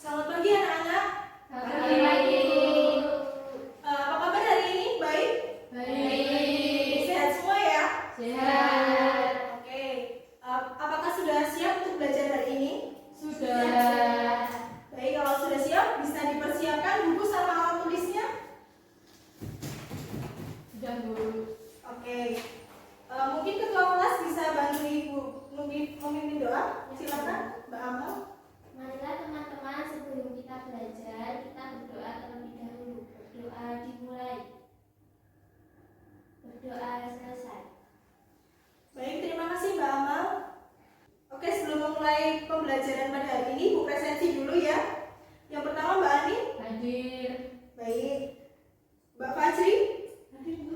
Selamat pagi anak-anak. Pagi. Apa kabar hari ini? Baik? Baik. Sehat semua ya? Sehat. Oke. Apakah sudah siap untuk belajar hari ini? Sudah. Baik, kalau sudah siap bisa dipersiapkan buku sama alat tulisnya? Sudah, Bu. Oke. Mungkin ketua kelas bisa bantu ibu memimpin doa. Silakan, Mbak Amal. Marilah teman-teman, sebelum kita belajar, kita berdoa terlebih dahulu. Berdoa dimulai, berdoa selesai. Baik, terima kasih Mbak Amal. Oke, sebelum memulai pembelajaran pada hari ini, Bu presensi dulu ya. Yang pertama Mbak Ani. Hadir. Baik. Mbak Fajri. Hadir, Bu.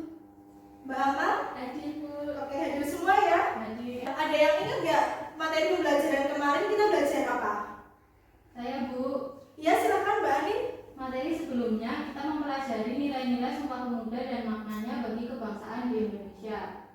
Mbak Amal. Hadir, Bu. Oke, hadir semua ya. Hadir. Ada yang ingat nggak materi pembelajaran kemarin kita belajar apa? Saya, Bu. Ya, silakan Mbak Ani. Materi sebelumnya kita mempelajari nilai-nilai Sumpah Pemuda dan maknanya bagi kebangsaan di Indonesia.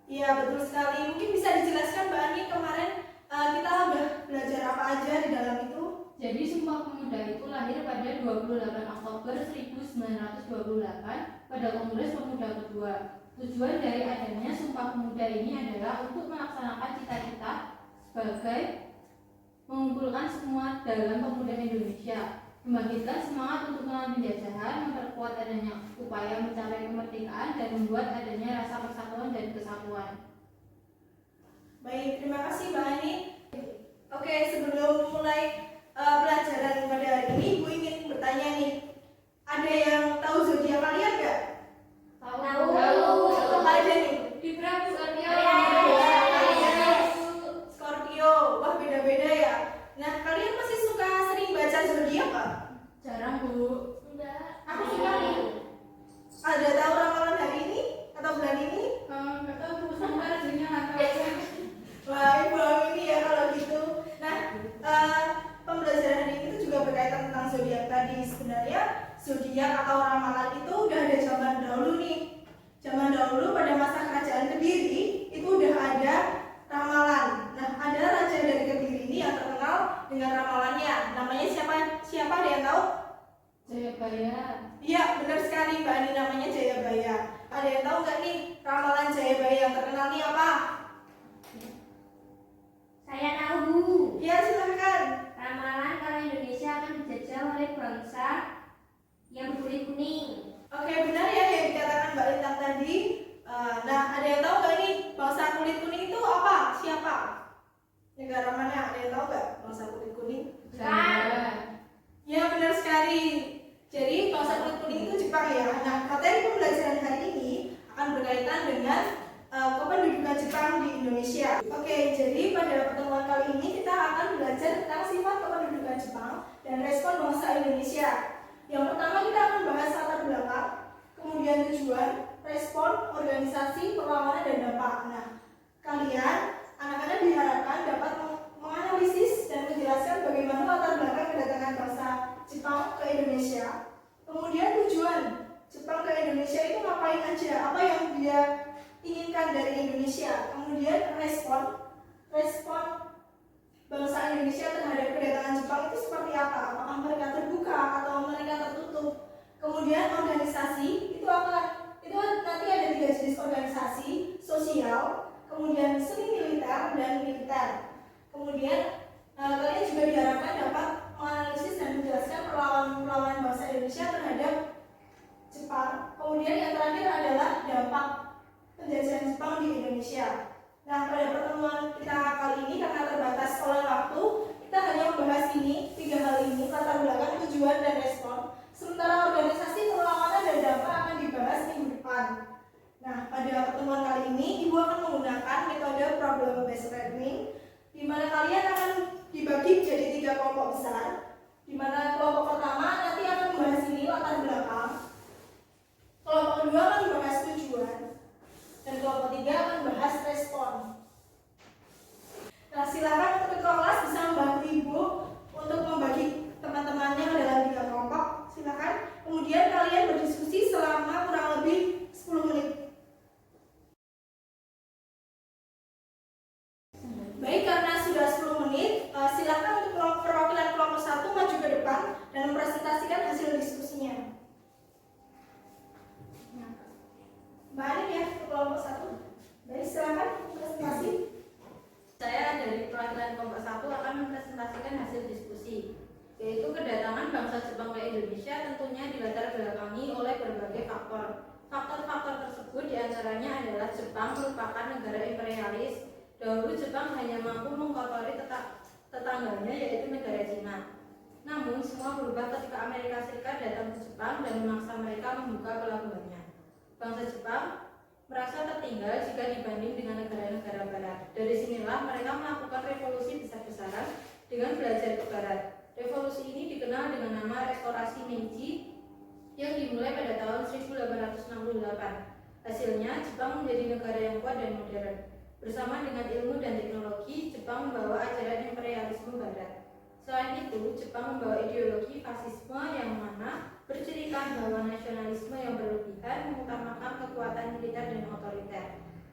Iya, betul sekali. Mungkin bisa dijelaskan Mbak Ani kemarin kita udah belajar apa aja di dalam itu? Jadi Sumpah Pemuda itu lahir pada 28 Oktober 1928 pada Kongres Pemuda kedua. Tujuan dari adanya Sumpah Pemuda ini adalah untuk melaksanakan cita-cita sebagai mengumpulkan semua dalam pemuda Indonesia, membangkitkan semangat untuk melawan penjajahan, memperkuat adanya upaya mencapai kemerdekaan, dan membuat adanya rasa persatuan dan kesatuan. Baik, terima kasih Mbak Ani. Oke, sebelum mulai pelajaran pada hari ini, Ibu ingin bertanya nih. Ada yang tahu zodiak kalian nggak? Tahu. Apa aja nih? Libra, Bu. Scorpio. Wah, beda-beda ya. Nah, kalian masih suka sering baca zodiak nggak? Jarang, Bu. Enggak. Aku suka nih. Ada tahu ramalan hari ini atau bulan ini? Nggak tahu, Bu. Sebentar jadinya nggak tahu. Wah, Ibu ini ya kalau gitu. Nah, pembelajaran hari ini juga berkaitan tentang zodiak tadi. Sebenarnya zodiak atau ramalan itu udah ada zaman dahulu nih. Zaman dahulu pada masa kerajaan Kediri itu udah ada ramalan. Nah, ada raja dari Kediri ini yang terkenal dengan ramalannya. Namanya siapa? Siapa, ada yang tahu? Jayabaya. Iya, benar sekali Mbak Ani, namanya Jayabaya. Ada yang tahu nggak nih ramalan Jayabaya yang terkenal nih apa? Saya tahu, Bu. Ya, silahkan. Ramalan kalau Indonesia akan dijajah oleh bangsa yang berkulit kuning. Oke, benar ya yang dikatakan Mbak Lintang tadi. Nah, ada yang tahu nggak nih bangsa kulit kuning itu apa? Siapa? Negara mana? Ada yang tahu nggak bangsa kulit kuning? Belanda. Ya, benar sekali. Jadi bangsa kulit kuning itu Jepang ya. Nah, materi pembelajaran hari ini akan berkaitan dengan kependudukan Jepang di Indonesia. Oke, jadi pada pertemuan kali ini kita akan belajar tentang sifat kependudukan Jepang dan respon bangsa Indonesia. Yang pertama kita akan bahas latar belakang, kemudian tujuan, respon, organisasi, perlawanan, dan dampak. Nah, kalian, anak-anak diharapkan dapat menganalisis dan menjelaskan bagaimana latar belakang kedatangan bangsa Jepang ke Indonesia. Kemudian tujuan Jepang ke Indonesia itu ngapain aja, apa yang dia inginkan dari Indonesia. Kemudian respon bangsa Indonesia terhadap kedatangan Jepang itu seperti apa? Apakah mereka terbuka atau mereka tertutup? Kemudian organisasi itu apa? Itu nanti ada 3 jenis organisasi: sosial, kemudian semi militer, dan militer. Kemudian kalian juga diharapkan dapat menganalisis dan menjelaskan perlawanan bangsa Indonesia terhadap Jepang. Kemudian yang terakhir adalah dampak penjajahan Jepang di Indonesia. Nah, pada pertemuan kita kali ini karena terbatas oleh waktu, kita hanya membahas ini, 3 hal ini: latar belakang, tujuan, dan respon. Sementara organisasi, perlawanan, dan dampak akan dibahas minggu depan. Nah, pada pertemuan kali ini, Ibu akan menggunakan metode problem based learning, di mana kalian akan dibagi menjadi 3 kelompok besar, di mana kelompok pertama nanti akan membahas ini, latar belakang. Kelompok kedua akan membahas tujuan, dan kelompok 3 akan membahas respon. Nah, silakan untuk ketua kelas bisa membantu Ibu untuk membagi teman-temannya ke dalam 3 kelompok. Silakan. Kemudian kalian berdiskusi selama kurang lebih 10 menit. Baik, karena sudah 10 menit, silakan untuk perwakilan kelompok 1 maju ke depan dan mempresentasikan hasil diskusinya. Mbak Anin ya, ke kelompok 1. Baik, silakan presentasi. Saya dari perwakilan kelompok 1 akan mempresentasikan hasil diskusi, yaitu kedatangan bangsa Jepang ke Indonesia tentunya dilatar belakangi oleh berbagai faktor. Faktor-faktor tersebut diantaranya adalah Jepang merupakan negara imperialis. Dahulu Jepang hanya mampu mengkotori tetangganya yaitu negara Cina. Namun semua berubah ketika Amerika Serikat datang ke Jepang dan memaksa mereka membuka pelabuhannya. Bangsa Jepang merasa tertinggal jika dibanding dengan negara-negara barat. Dari sinilah mereka melakukan revolusi besar-besaran dengan belajar ke barat. Revolusi ini dikenal dengan nama Restorasi Meiji yang dimulai pada tahun 1868. Hasilnya, Jepang menjadi negara yang kuat dan modern. Bersama dengan ilmu dan teknologi, Jepang membawa ajaran imperialisme barat. Selain itu, Jepang membawa ideologi fasisme yang mana bercerita bahwa nasionalisme yang berlebihan mengutamakan kekuatan militer dan otoriter.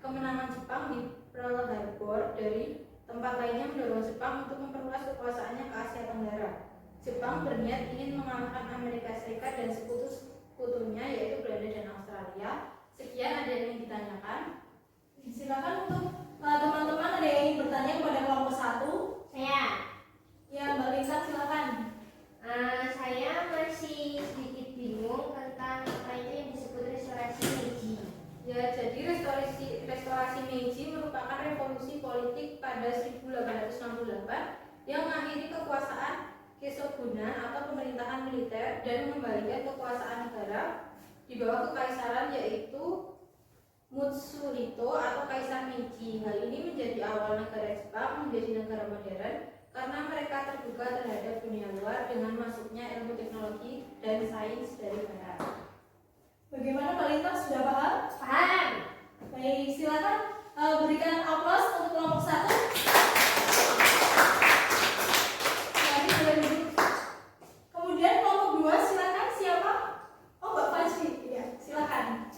Kemenangan Jepang di Pearl Harbor dari tempat lainnya mendorong Jepang untuk memperluas kekuasaannya ke Asia Tenggara. Jepang berniat ingin mengalahkan Amerika Serikat dan sekutu-sekutunya yaitu Belanda dan Australia. Sekian, ada yang ingin ditanyakan? Silakan untuk teman-teman ada yang ingin bertanya kepada kelompok 1. Saya. Ya, Mbak Lisa silakan. Saya masih sedikit bingung tentang apa itu yang disebut restorasi Meiji. Ya, jadi restorasi Meiji merupakan revolusi politik pada 1868 yang mengakhiri kekuasaan Keshogunan atau pemerintahan militer dan mengembalikan kekuasaan negara di bawah kekaisaran yaitu Mutsuhito atau Kaisar Meiji. Hal ini menjadi awal negara Jepang menjadi negara modern karena mereka terbuka terhadap dunia luar dengan masuknya ilmu teknologi dan sains dari barat. Bagaimana Mbak Lisa, sudah paham? Paham? Baik, silakan berikan aplaus untuk kelompok 1. Kemudian kelompok 2 silakan, siapa? Oh, Mbak Fajri. Ya, silakan.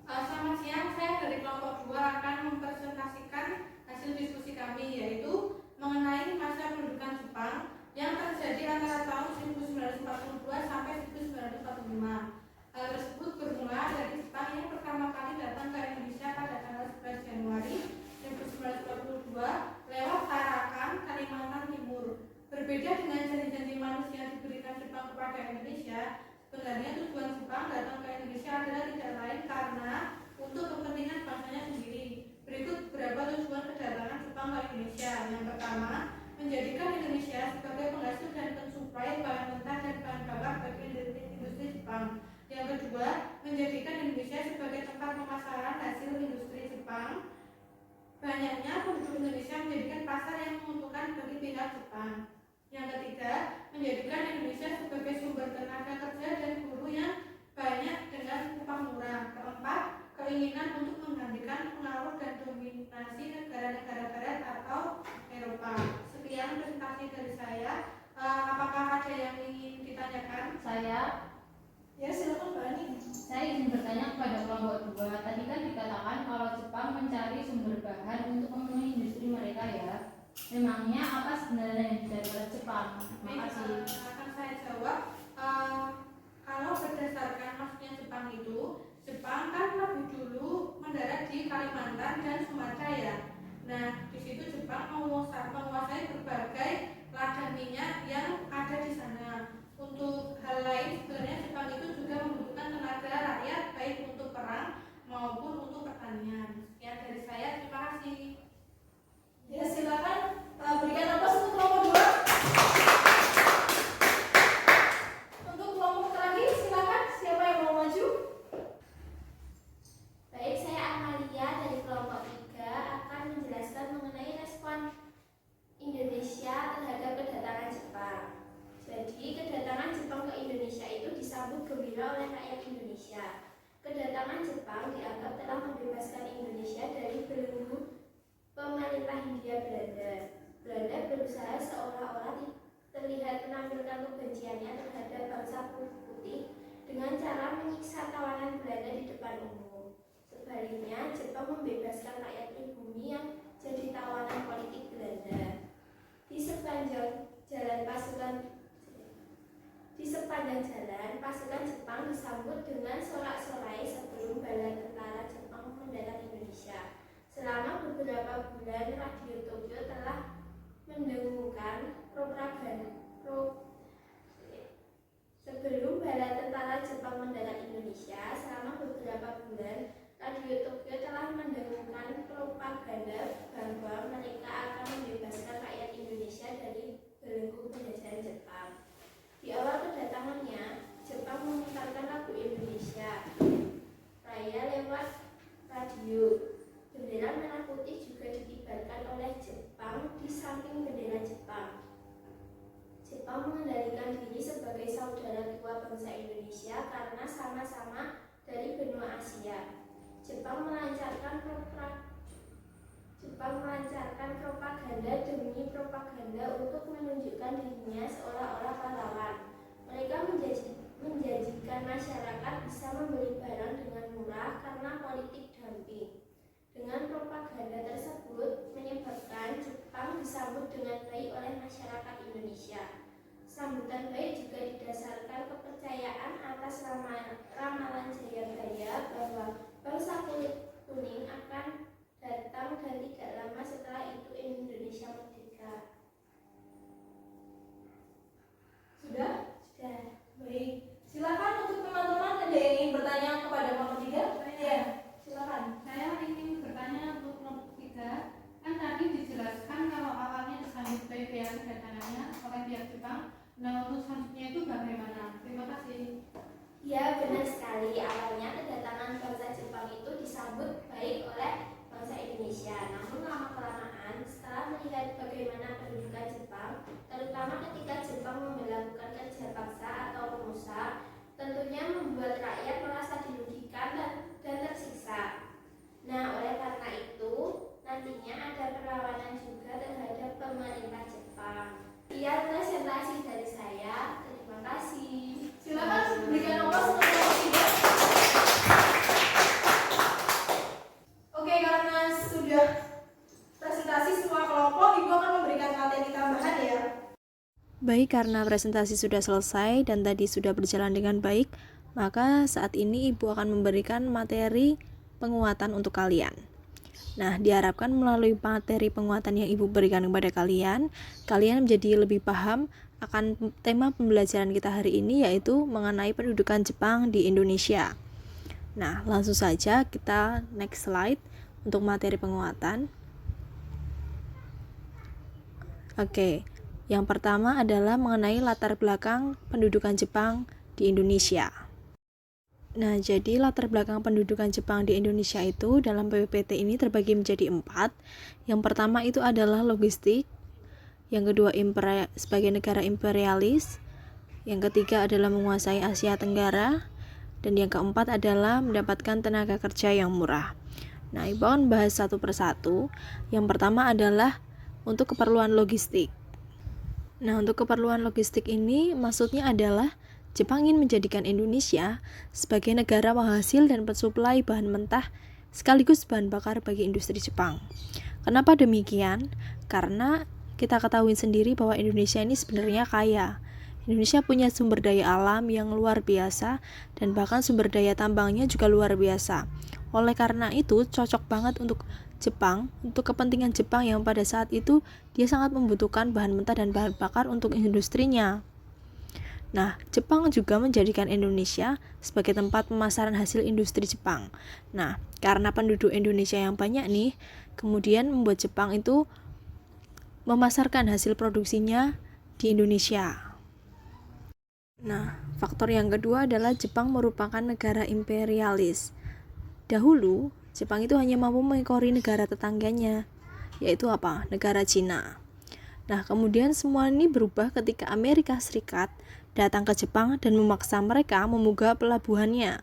Selamat siang, saya dari kelompok 2 akan mempresentasikan hasil diskusi kami yaitu mengenai masa pendudukan Jepang yang terjadi antara tahun 1942 sampai 1945. Hal tersebut bermula dari Jepang yang pertama kali datang ke Indonesia pada tanggal 11 Januari 1942 lewat Tarakan, Kalimantan Timur. Berbeda dengan janji-janji manis yang diberikan Jepang kepada Indonesia, sebenarnya tujuan Jepang datang ke Indonesia adalah tidak lain karena untuk kepentingan bangsanya sendiri. Berikut beberapa tujuan kedatangan Jepang ke Indonesia. Yang pertama, menjadikan Indonesia sebagai penghasil dan pensuplai bahan mentah dan bahan bakar bagi industri Jepang. Yang kedua, menjadikan Indonesia sebagai tempat pemasaran hasil industri Jepang. Banyaknya penduduk Indonesia menjadikan pasar yang menguntungkan bagi pihak Jepang. Yang ketiga, menjadikan Indonesia sebagai sumber tenaga kerja dan buruh yang banyak dengan upah murah. Keempat, keinginan untuk menggantikan pengaruh dan dominasi negara-negara barat atau Eropa. Sekian presentasi dari saya. Apakah ada yang ingin ditanyakan? Ya, silakan Mbak Anin. Saya ingin bertanya kepada kelompok 2. Tadi kan dikatakan kalau Jepang mencari sumber bahan untuk memenuhi industri mereka ya. Memangnya apa sebenarnya yang dicari oleh Jepang? Makasih. Akan saya jawab. Kalau berdasarkan maksudnya Jepang itu, Jepang kan lebih dulu mendarat di Kalimantan dan Sumatera ya. Nah, di situ Jepang menguasai berbagai ladang minyak yang ada di sana. Untuk hal lain, sebenarnya Jepang itu juga membutuhkan tenaga rakyat baik untuk perang maupun untuk pertanian. Sekian dari saya, terima kasih. Ya, silakan berikan aplaus untuk kelompok 2. Untuk kelompok terakhir, silakan siapa yang mau maju? Baik, saya Amalia dari kelompok 3 akan menjelaskan mengenai respon Indonesia terhadap kedatangan Jepang. Jadi, kedatangan Jepang ke Indonesia itu disambut gembira oleh rakyat Indonesia. Kedatangan Jepang dianggap telah membebaskan Indonesia dari belenggu pemerintah Hindia Belanda. Belanda berusaha seolah-olah terlihat menampilkan kebenciannya terhadap bangsa putih dengan cara menyiksa tawanan Belanda di depan umum. Sebaliknya, kalinya Jepang membebaskan rakyat pribumi yang jadi tawanan politik Belanda. Di sepanjang jalan pasukan Jepang disambut dengan sorak-sorai sebelum bala tentara Jepang mendarat Indonesia. Selama beberapa bulan, Radio Tokyo telah mendengungkan sebelum bala tentara Jepang mendarat Indonesia. Selama beberapa bulan, Radio Tokyo telah mendengungkan propaganda bahwa mereka akan membebaskan rakyat Indonesia dari belenggu penjajahan Jepang. Di awal kedatangannya, Jepang memutarkan lagu Indonesia Raya lewat radio. Bendera merah putih juga dikibarkan oleh Jepang di samping bendera Jepang. Jepang mengendalikan diri sebagai saudara tua bangsa Indonesia karena sama-sama dari benua Asia. Jepang melancarkan propaganda demi propaganda untuk menunjukkan dirinya seolah-olah pahlawan. Mereka menjanjikan masyarakat bisa membeli barang dengan murah karena politik dumping. Dengan propaganda tersebut menyebabkan Jepang disambut dengan baik oleh masyarakat Indonesia. Sambutan baik juga didasarkan kepercayaan atas ramalan Jayabaya bahwa bangsa kulit kuning akan datang dan tidak lama setelah itu Indonesia merdeka. Sudah? Sudah. Baik. Silakan untuk teman-teman ada yang ingin bertanya kepada kelompok 3? Ya, silakan. Saya ingin bertanya untuk kelompok 3. Kan tadi dijelaskan kalau awalnya disambut baik pihak kedatangannya oleh pihak Jepang. Nah, untuk selanjutnya itu bagaimana? Terima kasih. Ya, benar sekali. Awalnya kedatangan bangsa Jepang itu disambut baik oleh bangsa Indonesia. Namun lama-kelamaan setelah melihat bagaimana pendudukan Jepang, terutama ketika Jepang memperlakukan kerja paksa atau pengusaha, tentunya membuat rakyat merasa dirugikan dan tersiksa. Nah, oleh karena itu, nantinya ada perlawanan juga terhadap pemerintah Jepang. Sekian presentasi dari saya. Terima kasih. Silakan berikan nomor untuk kelompok 3. Oke, karena sudah presentasi semua kelompok, Ibu akan memberikan materi tambahan ya. Baik, karena presentasi sudah selesai dan tadi sudah berjalan dengan baik, maka saat ini Ibu akan memberikan materi penguatan untuk kalian. Nah, diharapkan melalui materi penguatan yang Ibu berikan kepada kalian menjadi lebih paham akan tema pembelajaran kita hari ini, yaitu mengenai pendudukan Jepang di Indonesia. Nah, langsung saja kita next slide untuk materi penguatan. Oke, yang pertama adalah mengenai latar belakang pendudukan Jepang di Indonesia. Nah, jadi latar belakang pendudukan Jepang di Indonesia itu dalam PPT ini terbagi menjadi 4. Yang pertama itu adalah logistik, yang kedua sebagai negara imperialis, yang ketiga adalah menguasai Asia Tenggara, dan yang keempat adalah mendapatkan tenaga kerja yang murah. Nah, Ibu akan bahas satu persatu. Yang pertama adalah untuk keperluan logistik. Nah, untuk keperluan logistik ini maksudnya adalah Jepang ingin menjadikan Indonesia sebagai negara penghasil dan pensuplai bahan mentah sekaligus bahan bakar bagi industri Jepang. Kenapa demikian? Karena kita ketahui sendiri bahwa Indonesia ini sebenarnya kaya. Indonesia punya sumber daya alam yang luar biasa dan bahkan sumber daya tambangnya juga luar biasa. Oleh karena itu, cocok banget untuk Jepang, untuk kepentingan Jepang yang pada saat itu dia sangat membutuhkan bahan mentah dan bahan bakar untuk industrinya. Nah, Jepang juga menjadikan Indonesia sebagai tempat pemasaran hasil industri Jepang. Nah, karena penduduk Indonesia yang banyak nih, kemudian membuat Jepang itu memasarkan hasil produksinya di Indonesia. Nah, faktor yang kedua adalah Jepang merupakan negara imperialis. Dahulu, Jepang itu hanya mampu mengekori negara tetangganya, yaitu apa? Negara Cina. Nah, kemudian semua ini berubah ketika Amerika Serikat datang ke Jepang dan memaksa mereka membuka pelabuhannya.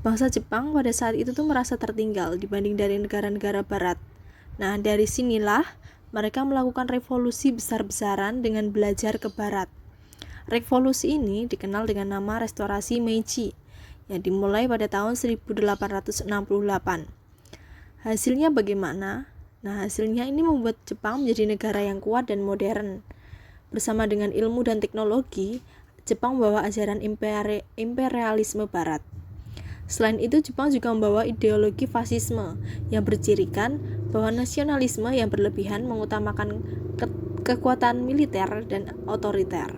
Bangsa Jepang pada saat itu tuh merasa tertinggal dibanding dari negara-negara barat. Nah, dari sinilah mereka melakukan revolusi besar-besaran dengan belajar ke barat. Revolusi ini dikenal dengan nama restorasi Meiji, yang dimulai pada tahun 1868. Hasilnya bagaimana? Nah, hasilnya ini membuat Jepang menjadi negara yang kuat dan modern. Bersama dengan ilmu dan teknologi, Jepang membawa ajaran imperialisme barat. Selain itu, Jepang juga membawa ideologi fasisme yang bercirikan bahwa nasionalisme yang berlebihan mengutamakan kekuatan militer dan otoriter.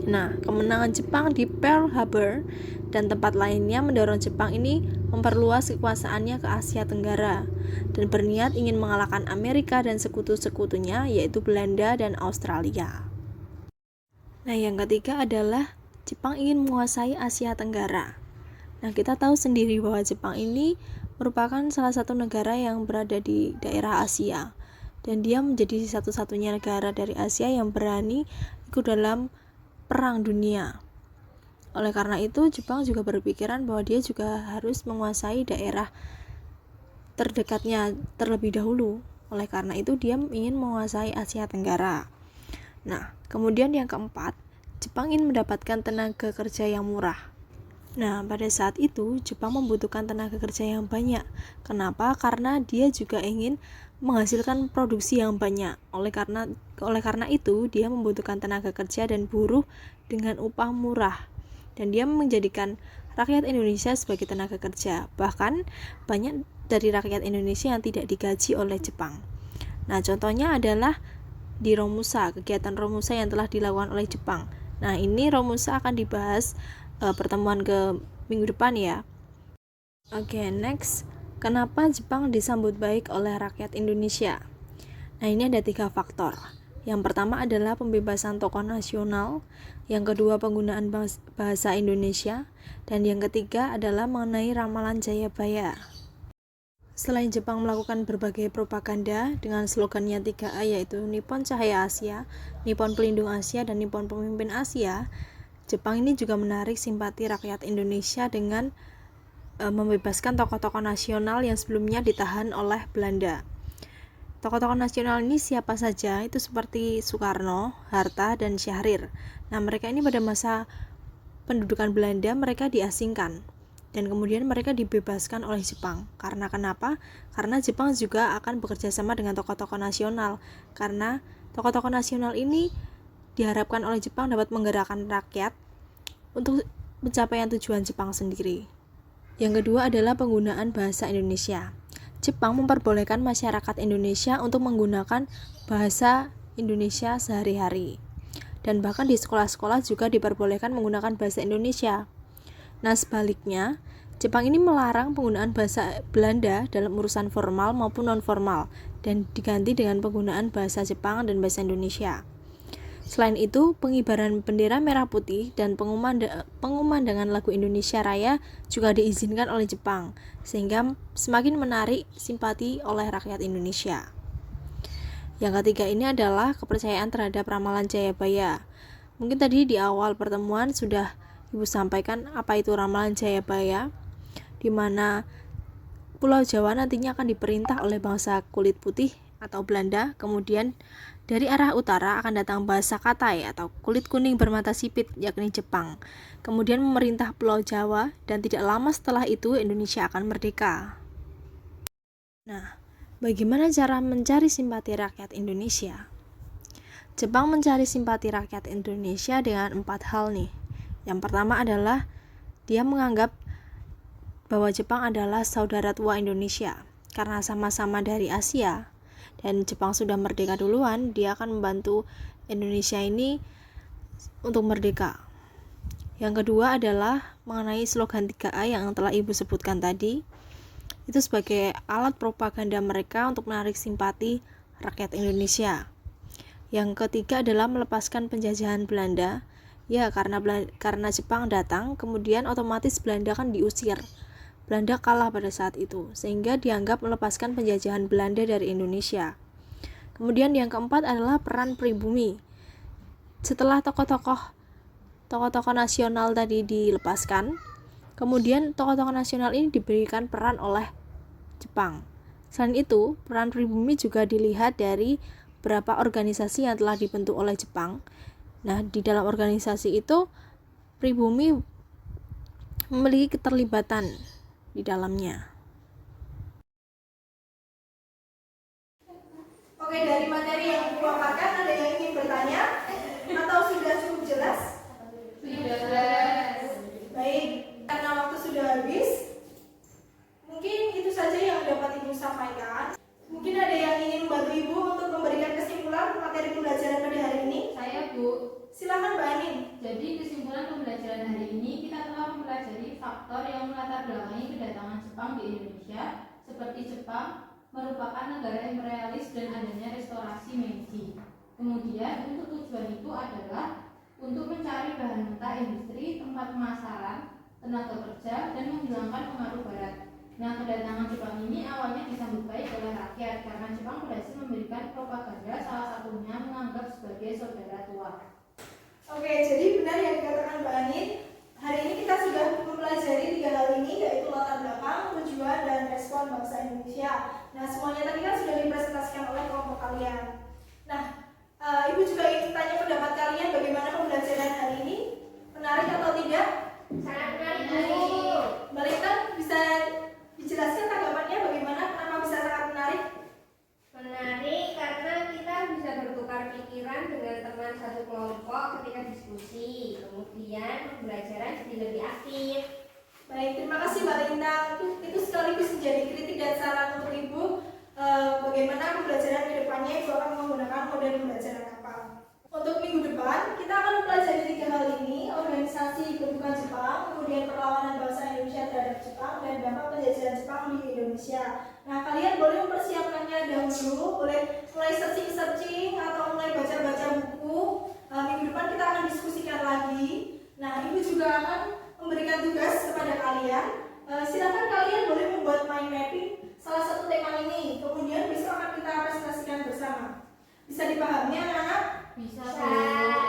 Nah, kemenangan Jepang di Pearl Harbor dan tempat lainnya mendorong Jepang ini memperluas kekuasaannya ke Asia Tenggara dan berniat ingin mengalahkan Amerika dan sekutu-sekutunya yaitu Belanda dan Australia. Nah, yang ketiga adalah Jepang ingin menguasai Asia Tenggara. Nah, kita tahu sendiri bahwa Jepang ini merupakan salah satu negara yang berada di daerah Asia dan dia menjadi satu-satunya negara dari Asia yang berani ikut dalam Perang Dunia. Oleh karena itu, Jepang juga berpikiran bahwa dia juga harus menguasai daerah terdekatnya terlebih dahulu. Oleh karena itu, dia ingin menguasai Asia Tenggara. Nah, kemudian yang keempat, Jepang ingin mendapatkan tenaga kerja yang murah. Nah, pada saat itu, Jepang membutuhkan tenaga kerja yang banyak. Kenapa? Karena dia juga ingin menghasilkan produksi yang banyak. Oleh karena itu, dia membutuhkan tenaga kerja dan buruh dengan upah murah. Dan dia menjadikan rakyat Indonesia sebagai tenaga kerja. Bahkan, banyak dari rakyat Indonesia yang tidak digaji oleh Jepang. Nah, contohnya adalah di Romusa, kegiatan Romusa yang telah dilakukan oleh Jepang. Nah, ini Romusa akan dibahas pertemuan ke minggu depan ya. Oke, next. Kenapa Jepang disambut baik oleh rakyat Indonesia? Nah, ini ada 3 faktor. Yang pertama adalah pembebasan tokoh nasional, yang kedua penggunaan bahasa Indonesia, dan yang ketiga adalah mengenai ramalan Jayabaya. Selain Jepang melakukan berbagai propaganda dengan slogannya 3A yaitu Nippon Cahaya Asia, Nippon Pelindung Asia, dan Nippon Pemimpin Asia, Jepang ini juga menarik simpati rakyat Indonesia dengan membebaskan tokoh-tokoh nasional yang sebelumnya ditahan oleh Belanda. Tokoh-tokoh nasional ini siapa saja? Itu seperti Soekarno, Hatta, dan Syahrir. Nah, mereka ini pada masa pendudukan Belanda mereka diasingkan dan kemudian mereka dibebaskan oleh Jepang. Karena kenapa? Karena Jepang juga akan bekerja sama dengan tokoh-tokoh nasional. Karena tokoh-tokoh nasional ini diharapkan oleh Jepang dapat menggerakkan rakyat untuk pencapaian tujuan Jepang sendiri. Yang kedua adalah penggunaan bahasa Indonesia. Jepang memperbolehkan masyarakat Indonesia untuk menggunakan bahasa Indonesia sehari-hari. Dan bahkan di sekolah-sekolah juga diperbolehkan menggunakan bahasa Indonesia. Nah, sebaliknya, Jepang ini melarang penggunaan bahasa Belanda dalam urusan formal maupun non-formal dan diganti dengan penggunaan bahasa Jepang dan bahasa Indonesia. Selain itu, pengibaran bendera merah putih dan pengumandangan lagu Indonesia Raya juga diizinkan oleh Jepang, sehingga semakin menarik simpati oleh rakyat Indonesia. Yang ketiga ini adalah kepercayaan terhadap ramalan Jayabaya. Mungkin tadi di awal pertemuan sudah Ibu sampaikan apa itu ramalan Jayabaya, di mana Pulau Jawa nantinya akan diperintah oleh bangsa kulit putih atau Belanda, kemudian dari arah utara akan datang bangsa Katai atau kulit kuning bermata sipit yakni Jepang, kemudian memerintah Pulau Jawa dan tidak lama setelah itu Indonesia akan merdeka. Nah, bagaimana cara mencari simpati rakyat Indonesia? Jepang mencari simpati rakyat Indonesia dengan 4 hal nih. Yang pertama adalah dia menganggap bahwa Jepang adalah saudara tua Indonesia karena sama-sama dari Asia. Dan Jepang sudah merdeka duluan, dia akan membantu Indonesia ini untuk merdeka. Yang kedua adalah mengenai slogan 3A yang telah Ibu sebutkan tadi. Itu sebagai alat propaganda mereka untuk menarik simpati rakyat Indonesia. Yang ketiga adalah melepaskan penjajahan Belanda. Ya, karena Jepang datang, kemudian otomatis Belanda kan diusir. Belanda kalah pada saat itu, sehingga dianggap melepaskan penjajahan Belanda dari Indonesia. Kemudian yang keempat adalah peran pribumi. Setelah tokoh-tokoh nasional tadi dilepaskan, kemudian tokoh-tokoh nasional ini diberikan peran oleh Jepang. Selain itu, peran pribumi juga dilihat dari beberapa organisasi yang telah dibentuk oleh Jepang. Nah, di dalam organisasi itu pribumi memiliki keterlibatan di dalamnya. Oke, dari materi yang kupaparkan ada yang ingin bertanya atau sudah cukup jelas? Sudah. Baik, karena waktu sudah habis, mungkin itu saja yang dapat Ibu sampaikan. Mungkin ada yang ingin membantu Ibu untuk memberikan kesimpulan materi pembelajaran pada hari ini? Saya, Bu. Silakan Mbak Anin. Jadi kesimpulan pembelajaran hari ini kita telah mempelajari faktor yang melatar belakangi kedatangan Jepang di Indonesia, seperti Jepang merupakan negara imperialis dan adanya restorasi Meiji. Kemudian untuk tujuan itu adalah untuk mencari bahan mentah industri, tempat pemasaran, tenaga kerja, dan menghilangkan pengaruh barat. Nah, kedatangan Jepang ini awalnya disambut baik oleh rakyat karena Jepang berhasil memberikan propaganda, salah satunya menganggap sebagai saudara tua. Oke, jadi benar yang dikatakan Mbak Anin. Hari ini kita sudah mempelajari 3 hal ini, yaitu latar belakang, tujuan, dan respon bangsa Indonesia. Nah, semuanya tadi kan sudah dipresentasikan oleh kelompok kalian. Nah, Ibu juga ingin tanya pendapat kalian bagaimana pembelajaran hari ini? Menarik atau tidak? Sangat menarik, Bu. Mbak Lintan bisa dijelaskan tanggapannya bagaimana, kenapa bisa sangat menarik? Menarik karena kita bisa bertukar pikiran dengan teman satu kelompok ketika diskusi. Kemudian pembelajaran jadi lebih aktif. Baik, terima kasih Mbak Lintan. Itu sekaligus menjadi kritik dan saran untuk Ibu bagaimana pembelajaran ke depannya Ibu akan menggunakan model pembelajaran apa. Untuk minggu depan, kita akan mempelajari 3 hal ini, organisasi bentukan Jepang, kemudian perlawanan bangsa Indonesia terhadap Jepang, dan dampak penjajahan Jepang di Indonesia. Nah, kalian boleh mempersiapkannya dahulu, boleh mulai searching-searching atau mulai baca-baca buku. Minggu depan kita akan diskusikan lagi. Nah, Ibu juga akan memberikan tugas kepada kalian. Silakan kalian boleh membuat mind mapping salah satu tema ini. Kemudian besok akan kita presentasikan bersama. Bisa dipahami anak-anak? Bisa, Bu. Bisa.